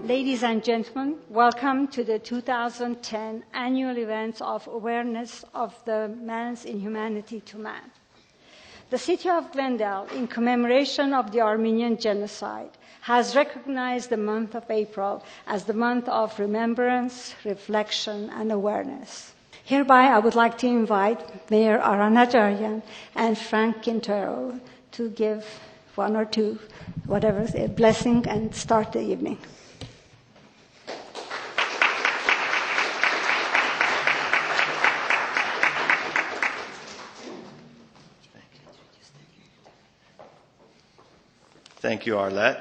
Ladies and gentlemen, welcome to the 2010 annual events of awareness of the man's inhumanity to man. The city of Glendale, in commemoration of the Armenian genocide, has recognized the month of April as the month of remembrance, reflection, and awareness. Hereby, I would like to invite Mayor Ara Najarian and Frank Quintero to give one or two, whatever, a blessing and start the evening. Thank you, Arlette.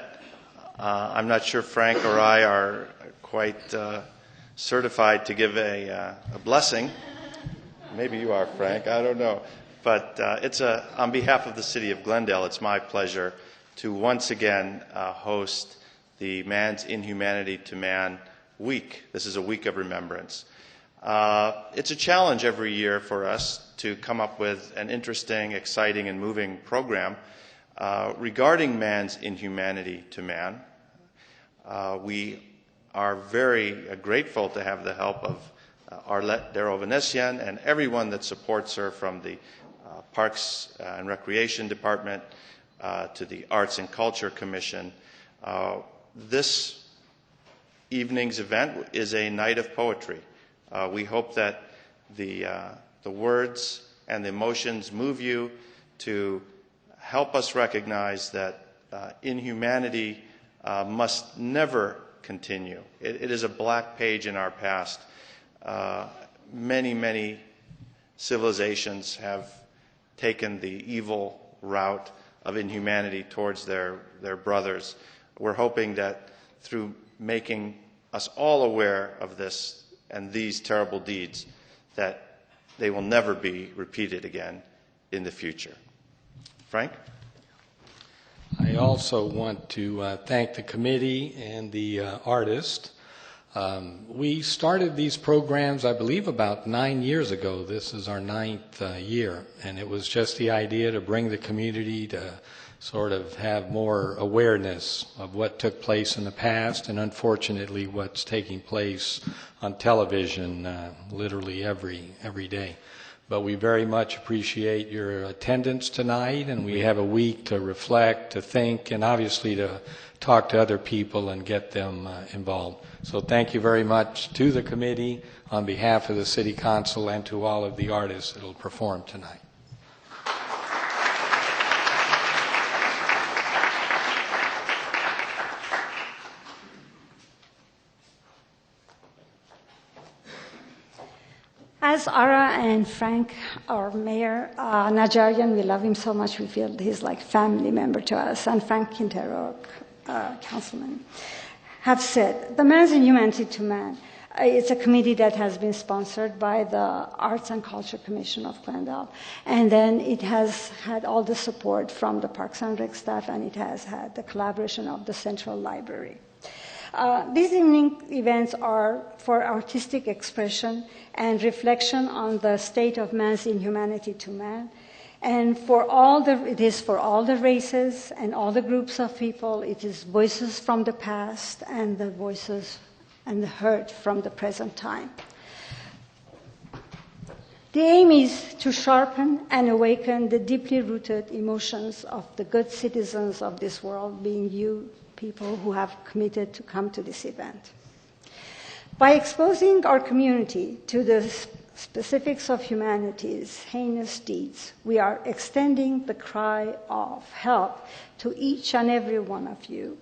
I'm not sure Frank or I are quite certified to give a blessing. Maybe you are, Frank. I don't know. But on behalf of the city of Glendale, it's my pleasure to once again host the Man's Inhumanity to Man Week. This is a week of remembrance. It's a challenge every year for us to come up with an interesting, exciting, and moving program regarding man's inhumanity to man. We are very grateful to have the help of Arlette Darovanessian and everyone that supports her, from the Parks and Recreation Department to the Arts and Culture Commission. This evening's event is a night of poetry. We hope that the words and the emotions move you to help us recognize that inhumanity must never continue. It is a black page in our past. Many civilizations have taken the evil route of inhumanity towards their brothers. We're hoping that through making us all aware of this and these terrible deeds, that they will never be repeated again in the future. Frank? I also want to thank the committee and the artist. We started these programs, I believe, about 9 years ago. This is our 9th year, and it was just the idea to bring the community to sort of have more awareness of what took place in the past, and unfortunately what's taking place on television literally every day. But we very much appreciate your attendance tonight, and we have a week to reflect, to think, and obviously to talk to other people and get them involved. So thank you very much to the committee on behalf of the City Council and to all of the artists that will perform tonight. As Ara and Frank, our mayor, Najarian, we love him so much, we feel he's like family member to us, and Frank Quintero, councilman, have said, the Man's Inhumanity to Man, it's a committee that has been sponsored by the Arts and Culture Commission of Glendale, and then it has had all the support from the Parks and Rec staff, and it has had the collaboration of the Central Library. These evening events are for artistic expression and reflection on the state of man's inhumanity to man. And it is for all the races and all the groups of people. It is voices from the past and the voices and the hurt from the present time. The aim is to sharpen and awaken the deeply rooted emotions of the good citizens of this world, being you, people who have committed to come to this event. By exposing our community to the specifics of humanity's heinous deeds, we are extending the cry of help to each and every one of you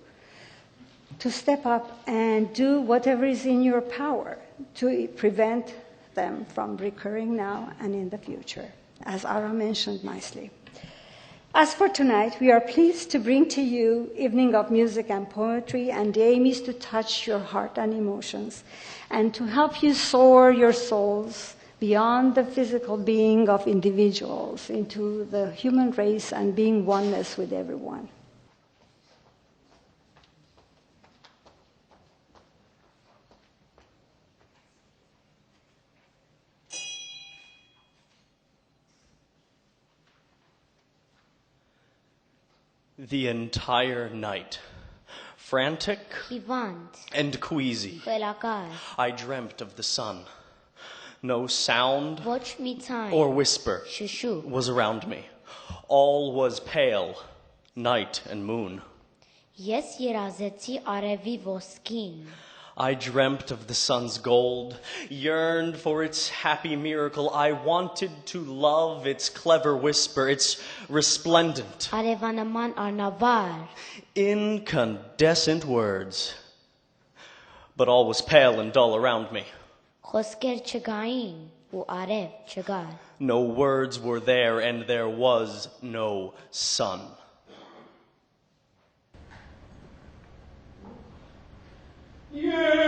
to step up and do whatever is in your power to prevent them from recurring now and in the future, as Ara mentioned nicely. As for tonight, we are pleased to bring to you evening of music and poetry, and the aim is to touch your heart and emotions and to help you soar your souls beyond the physical being of individuals into the human race and being oneness with everyone. The entire night, Frantic hivant, and queasy, խելակար, I dreamt of the sun. No sound ոչ մի ցայն, or whisper շշուկ, was around me. All was pale, night and moon. ես երազեցի արևի ոսկին, I dreamt of the sun's gold, yearned for its happy miracle. I wanted to love its clever whisper, its resplendent, արևանման արնավար, incandescent words. But all was pale and dull around me. խոսքեր չգային ու արև չգար, No words were there, and there was no sun. Yeah.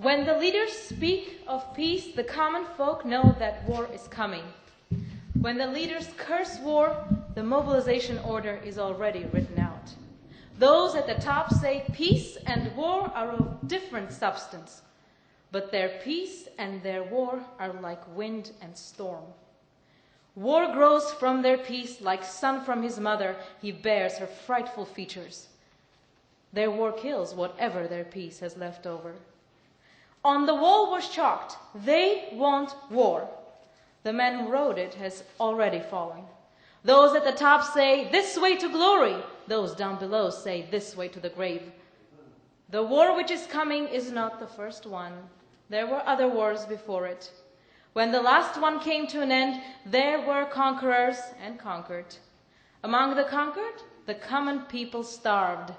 When the leaders speak of peace, the common folk know that war is coming. When the leaders curse war, the mobilization order is already written out. Those at the top say peace and war are of different substance, but their peace and their war are like wind and storm. War grows from their peace like sun from his mother. He bears her frightful features. Their war kills whatever their peace has left over. On the wall was chalked, "They want war." The man who wrote it has already fallen. Those at the top say, "This way to glory." Those down below say, "This way to the grave." The war which is coming is not the first one. There were other wars before it. When the last one came to an end, there were conquerors and conquered. Among the conquered, the common people starved.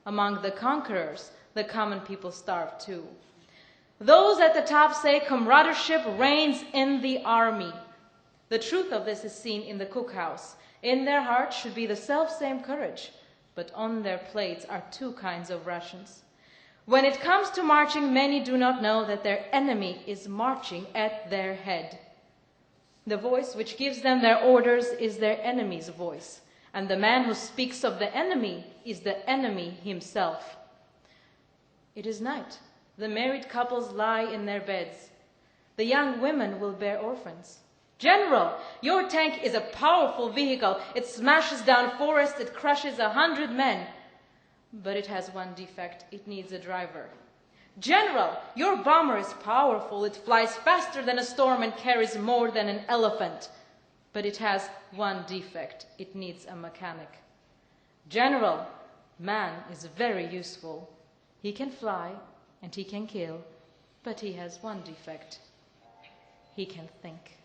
Among the conquerors, the common people starved too. Those at the top say comradeship reigns in the army. The truth of this is seen in the cookhouse. In their hearts should be the self-same courage, but on their plates are two kinds of rations. When it comes to marching, many do not know that their enemy is marching at their head. The voice which gives them their orders is their enemy's voice, and the man who speaks of the enemy is the enemy himself. It is night. The married couples lie in their beds. The young women will bear orphans. "General, your tank is a powerful vehicle. It smashes down forests, it crushes 100 men. But it has one defect. It needs a driver." "General, your bomber is powerful. It flies faster than a storm and carries more than an elephant. But it has one defect. It needs a mechanic." "General, man is very useful. He can fly and he can kill, but he has one defect. He can think."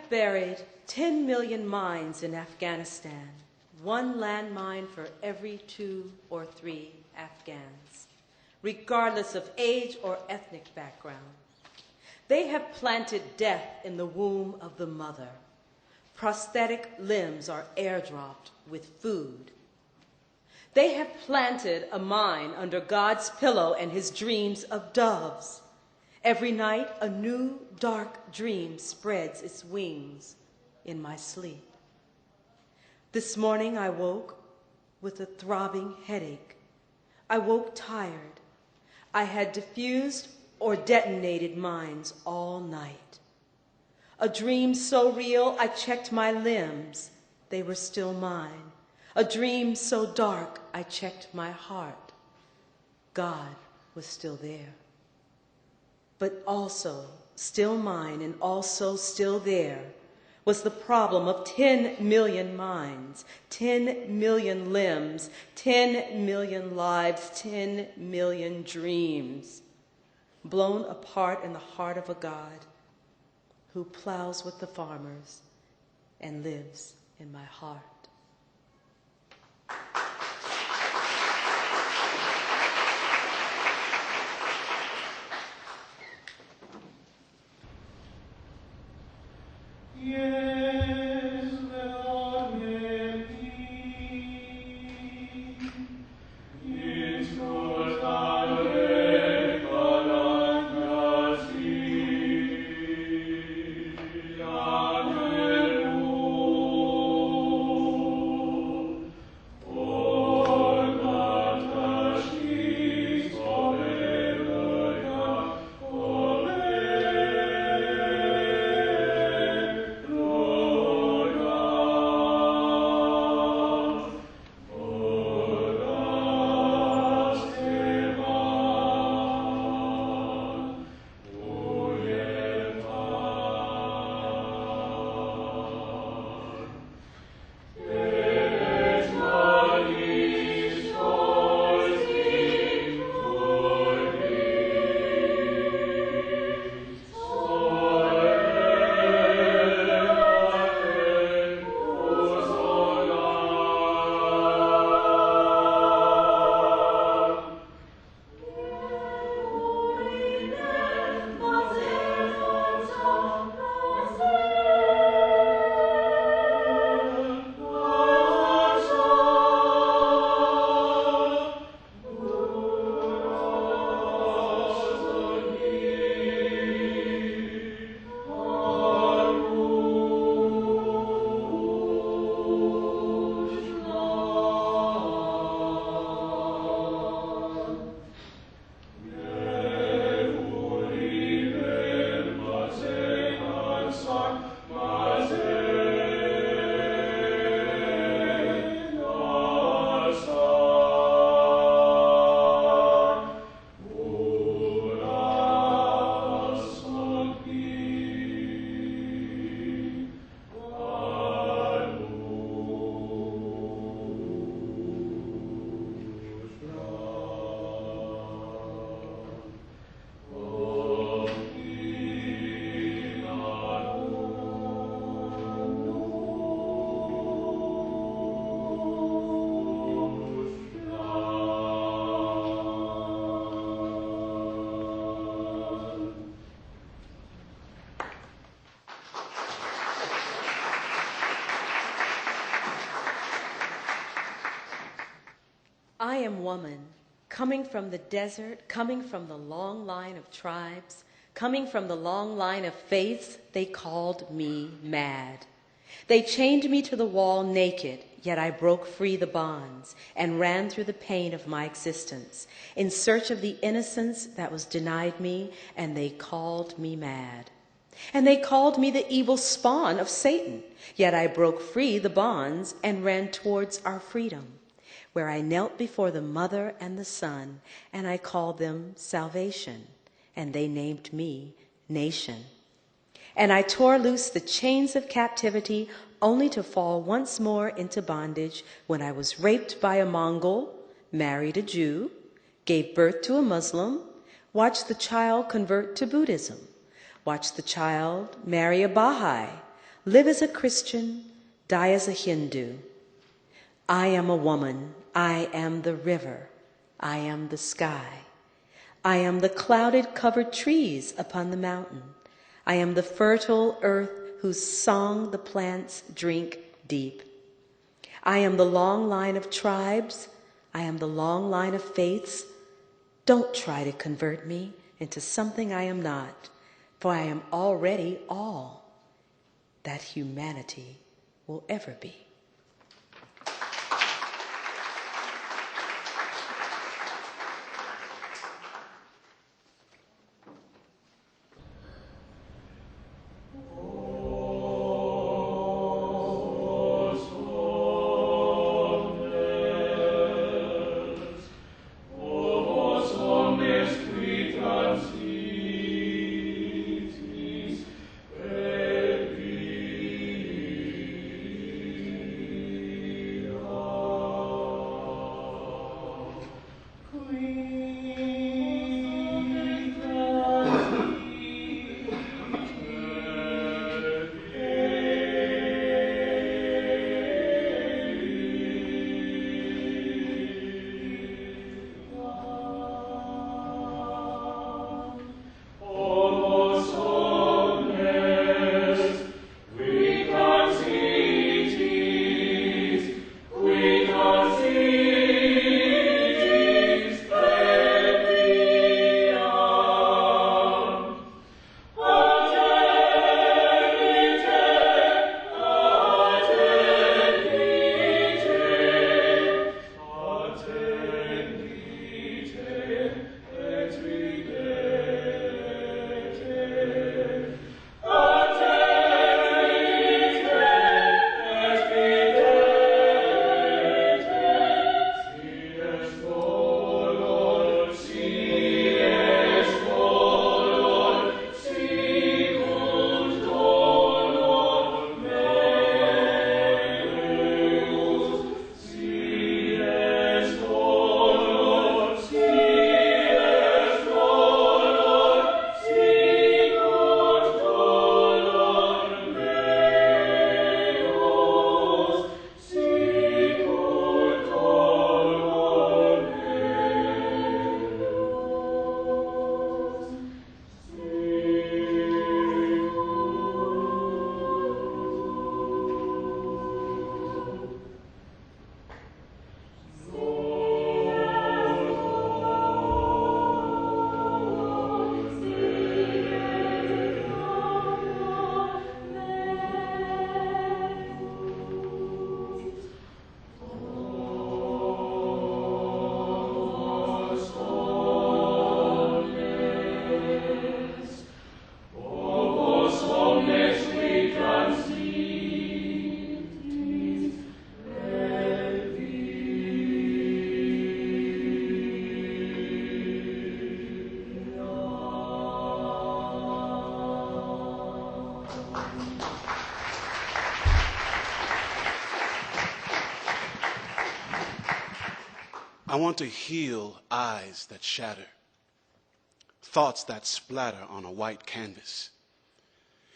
buried 10 million mines in Afghanistan, one landmine for every 2 or 3 Afghans, regardless of age or ethnic background. They have planted death in the womb of the mother. Prosthetic limbs are airdropped with food. They have planted a mine under God's pillow and his dreams of doves. Every night, a new dark dream spreads its wings in my sleep. This morning, I woke with a throbbing headache. I woke tired. I had diffused or detonated mines all night. A dream so real, I checked my limbs. They were still mine. A dream so dark, I checked my heart. God was still there. But also still mine and also still there was the problem of 10 million minds, 10 million limbs, 10 million lives, 10 million dreams, blown apart in the heart of a God who plows with the farmers and lives in my heart. Yes, Lord, may be. It's good I am woman, coming from the desert, coming from the long line of tribes, coming from the long line of faiths. They called me mad. They chained me to the wall naked, yet I broke free the bonds and ran through the pain of my existence in search of the innocence that was denied me, and they called me mad. And they called me the evil spawn of Satan, yet I broke free the bonds and ran towards our freedom, where I knelt before the Mother and the Son, and I called them salvation, and they named me nation. And I tore loose the chains of captivity, only to fall once more into bondage when I was raped by a Mongol, married a Jew, gave birth to a Muslim, watched the child convert to Buddhism, watched the child marry a Baha'i, Live as a Christian, die as a Hindu. I am a woman, I am the river, I am the sky. I am the clouded covered trees upon the mountain. I am the fertile earth whose song the plants drink deep. I am the long line of tribes. I am the long line of faiths. Don't try to convert me into something I am not, for I am already all that humanity will ever be. I want to heal eyes that shatter, thoughts that splatter on a white canvas.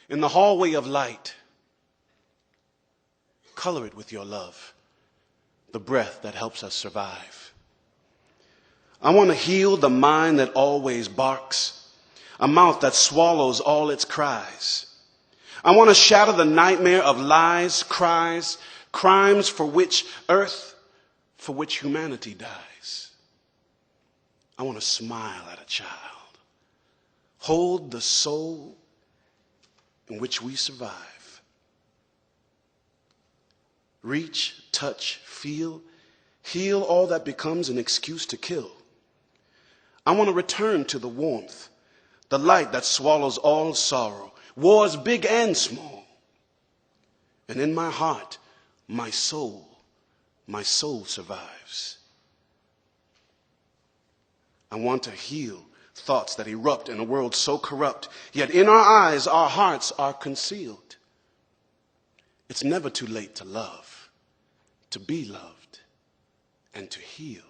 In the hallway of light, color it with your love, the breath that helps us survive. I want to heal the mind that always barks, a mouth that swallows all its cries. I want to shatter the nightmare of lies, cries, crimes for which humanity dies. I want to smile at a child, hold the soul in which we survive. Reach, touch, feel, heal all that becomes an excuse to kill. I want to return to the warmth, the light that swallows all sorrow, wars big and small. And in my heart, my soul survives. I want to heal thoughts that erupt in a world so corrupt, yet in our eyes, our hearts are concealed. It's never too late to love, to be loved, and to heal.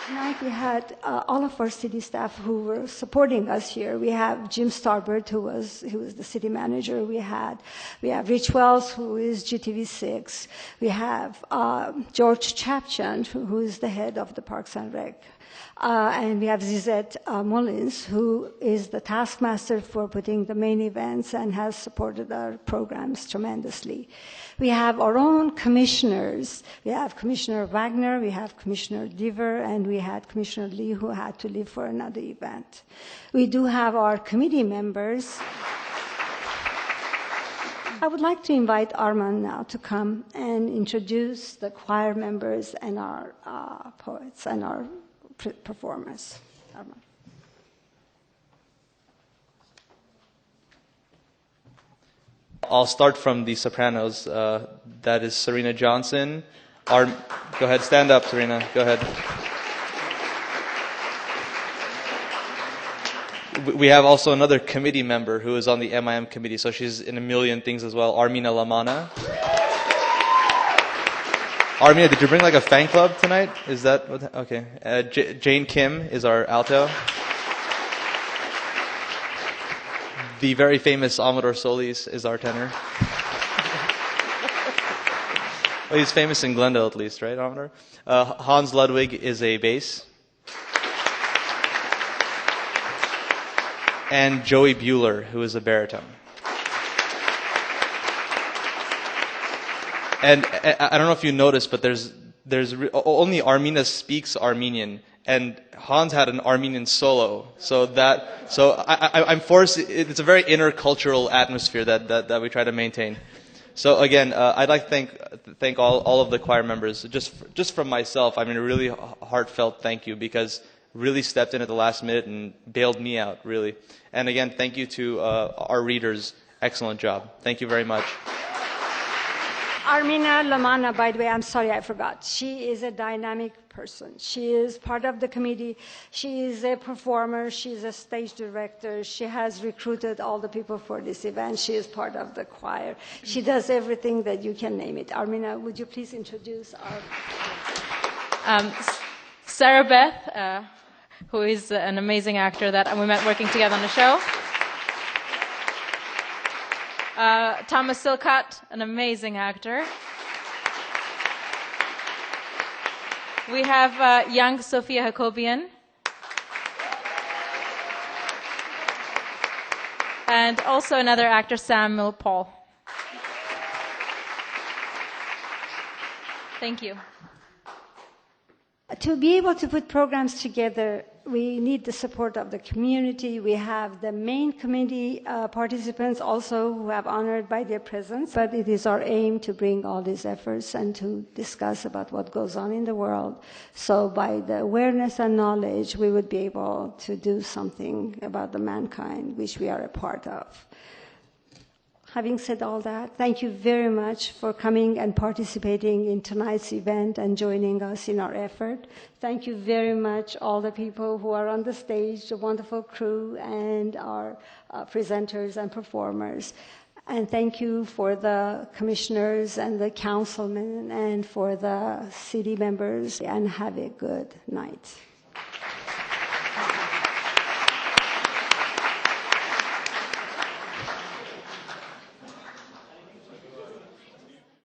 Tonight we had all of our city staff who were supporting us here. We have Jim Starbird, who was the city manager. We have Rich Wells, who is GTV6. We have George Chapchand, who is the head of the Parks and Rec. And we have Zizette Mullins, who is the taskmaster for putting the main events and has supported our programs tremendously. We have our own commissioners. We have Commissioner Wagner, we have Commissioner Dever, and we had Commissioner Lee, who had to leave for another event. We do have our committee members. I would like to invite Arman now to come and introduce the choir members and our poets and our performers. Arman. I'll start from the sopranos. That is Serena Johnson. Go ahead, stand up, Serena. Go ahead. We have also another committee member who is on the MIM committee, so she's in a million things as well, Armina Lamana. Armina, did you bring like a fan club tonight? Is that what? Okay. Jane Kim is our alto. The very famous Amador Solis is our tenor. Well, he's famous in Glendale at least, right, Amador? Hans Ludwig is a bass. And Joey Bueller, who is a baritone. And I don't know if you noticed, but there's only Armina speaks Armenian, and Hans had an Armenian solo. So I'm forced. It's a very intercultural atmosphere that we try to maintain. So again, I'd like to thank all of the choir members. Just from myself, I mean, a really heartfelt thank you, because really stepped in at the last minute and bailed me out, really. And again, thank you to our readers. Excellent job. Thank you very much. Armina Lamana, by the way, I'm sorry, I forgot. She is a dynamic person. She is part of the committee. She is a performer. She's a stage director. She has recruited all the people for this event. She is part of the choir. She does everything that you can name it. Armina, would you please introduce our... Sarah Beth, who is an amazing actor that we met working together on the show. Thomas Silcott, an amazing actor. We have young Sophia Jacobian. And also another actor, Samuel Paul. Thank you. To be able to put programs together, we need the support of the community. We have the main committee participants also who have honored by their presence. But it is our aim to bring all these efforts and to discuss about what goes on in the world. So by the awareness and knowledge, we would be able to do something about the mankind which we are a part of. Having said all that, thank you very much for coming and participating in tonight's event and joining us in our effort. Thank you very much, all the people who are on the stage, the wonderful crew, and our presenters and performers. And thank you for the commissioners and the councilmen and for the city members, and have a good night.